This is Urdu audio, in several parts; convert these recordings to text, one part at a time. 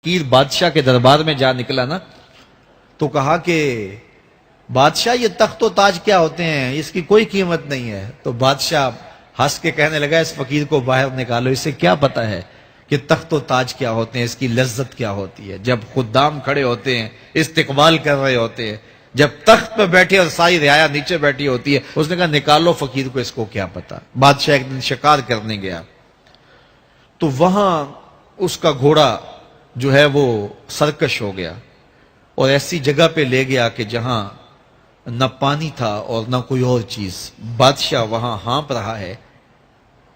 فقیر بادشاہ کے دربار میں جا نکلا نا تو کہا کہ بادشاہ یہ تخت و تاج کیا ہوتے ہیں، اس کی کوئی قیمت نہیں ہے۔ تو بادشاہ ہنس کے کہنے لگا اس فقیر کو باہر نکالو، اسے کیا پتا ہے کہ تخت و تاج کیا ہوتے ہیں، اس کی لذت کیا ہوتی ہے۔ جب خدام کھڑے ہوتے ہیں، استقبال کر رہے ہوتے ہیں، جب تخت پہ بیٹھے اور ساری رعایا نیچے بیٹھی ہوتی ہے، اس نے کہا نکالو فقیر کو، اس کو کیا پتا۔ بادشاہ ایک دن شکار کرنے گیا تو وہاں اس کا گھوڑا جو ہے وہ سرکش ہو گیا اور ایسی جگہ پہ لے گیا کہ جہاں نہ پانی تھا اور نہ کوئی اور چیز۔ بادشاہ وہاں ہانپ رہا ہے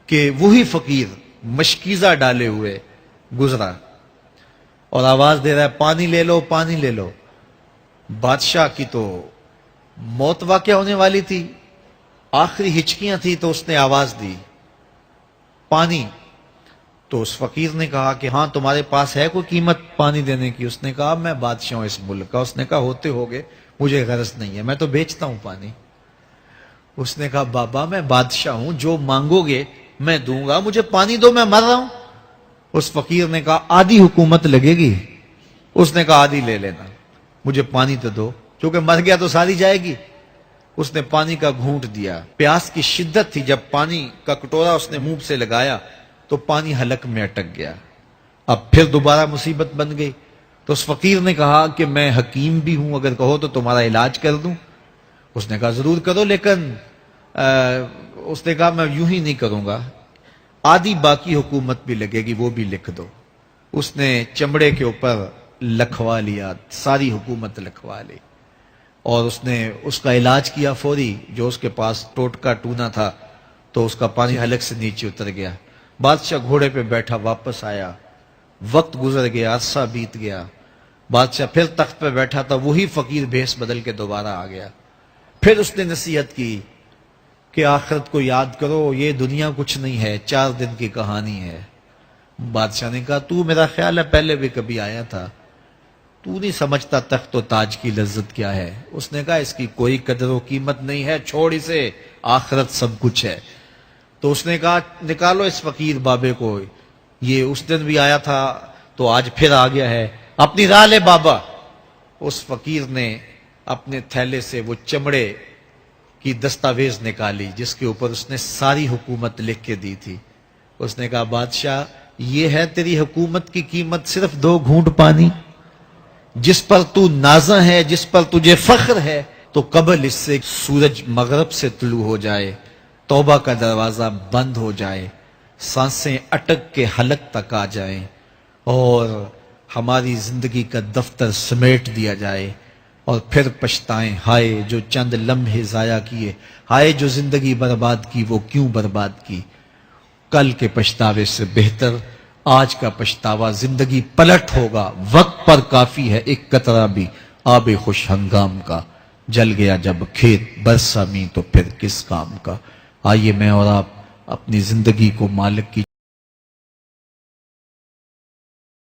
کہ وہی فقیر مشکیزہ ڈالے ہوئے گزرا اور آواز دے رہا ہے پانی لے لو، پانی لے لو۔ بادشاہ کی تو موت واقع ہونے والی تھی، آخری ہچکیاں تھی، تو اس نے آواز دی پانی۔ تو اس فقیر نے کہا کہ ہاں تمہارے پاس ہے کوئی قیمت پانی دینے کی؟ اس نے کہا میں بادشاہ ہوں اس ملک کا۔ اس نے کہا ہوتے ہوگے، مجھے غرض نہیں ہے، میں تو بیچتا ہوں پانی۔ اس نے کہا بابا میں بادشاہ ہوں، جو مانگو گے میں دوں گا، مجھے پانی دو، میں مر رہا ہوں۔ اس فقیر نے کہا آدھی حکومت لگے گی۔ اس نے کہا آدھی لے لینا، مجھے پانی تو دو، کیونکہ مر گیا تو ساری جائے گی۔ اس نے پانی کا گھونٹ دیا، پیاس کی شدت تھی، جب پانی کا کٹورا اس نے منہ سے لگایا تو پانی حلق میں اٹک گیا۔ اب پھر دوبارہ مصیبت بن گئی تو اس فقیر نے کہا کہ میں حکیم بھی ہوں، اگر کہو تو تمہارا علاج کر دوں۔ اس نے کہا ضرور کرو، لیکن اس نے کہا میں یوں ہی نہیں کروں گا، آدھی باقی حکومت بھی لگے گی، وہ بھی لکھ دو۔ اس نے چمڑے کے اوپر لکھوا لیا، ساری حکومت لکھوا لی اور اس نے اس کا علاج کیا فوری۔ جو اس کے پاس ٹوٹکا ٹونا تھا تو اس کا پانی حلق سے نیچے اتر گیا۔ بادشاہ گھوڑے پہ بیٹھا واپس آیا، وقت گزر گیا، عرصہ بیت گیا۔ بادشاہ پھر تخت پہ بیٹھا تھا، وہی فقیر بھیس بدل کے دوبارہ آ گیا۔ پھر اس نے نصیحت کی کہ آخرت کو یاد کرو، یہ دنیا کچھ نہیں ہے، 4 دن کی کہانی ہے۔ بادشاہ نے کہا تو میرا خیال ہے پہلے بھی کبھی آیا تھا، تو نہیں سمجھتا تخت و تاج کی لذت کیا ہے۔ اس نے کہا اس کی کوئی قدر و قیمت نہیں ہے، چھوڑ اسے، آخرت سب کچھ ہے۔ تو اس نے کہا نکالو اس فقیر بابے کو، یہ اس دن بھی آیا تھا تو آج پھر آ گیا ہے، اپنی راہ لے بابا۔ اس فقیر نے اپنے تھیلے سے وہ چمڑے کی دستاویز نکالی جس کے اوپر اس نے ساری حکومت لکھ کے دی تھی۔ اس نے کہا بادشاہ یہ ہے تیری حکومت کی قیمت، صرف 2 گھونٹ پانی، جس پر تو نازاں ہے، جس پر تجھے فخر ہے، تو قبل اس سے سورج مغرب سے طلوع ہو جائے، توبہ کا دروازہ بند ہو جائے، سانسیں اٹک کے حلق تک آ جائیں اور ہماری زندگی کا دفتر سمیٹ دیا جائے، اور پھر پچھتائیں ہائے جو چند لمحے ضائع کیے، ہائے جو زندگی برباد کی وہ کیوں برباد کی۔ کل کے پچھتاوے سے بہتر آج کا پچھتاوا، زندگی پلٹ ہوگا، وقت پر کافی ہے ایک قطرہ بھی آب خوش ہنگام کا، جل گیا جب کھیت برسا می تو پھر کس کام کا۔ آئیے میں اور آپ اپنی زندگی کو مالک کی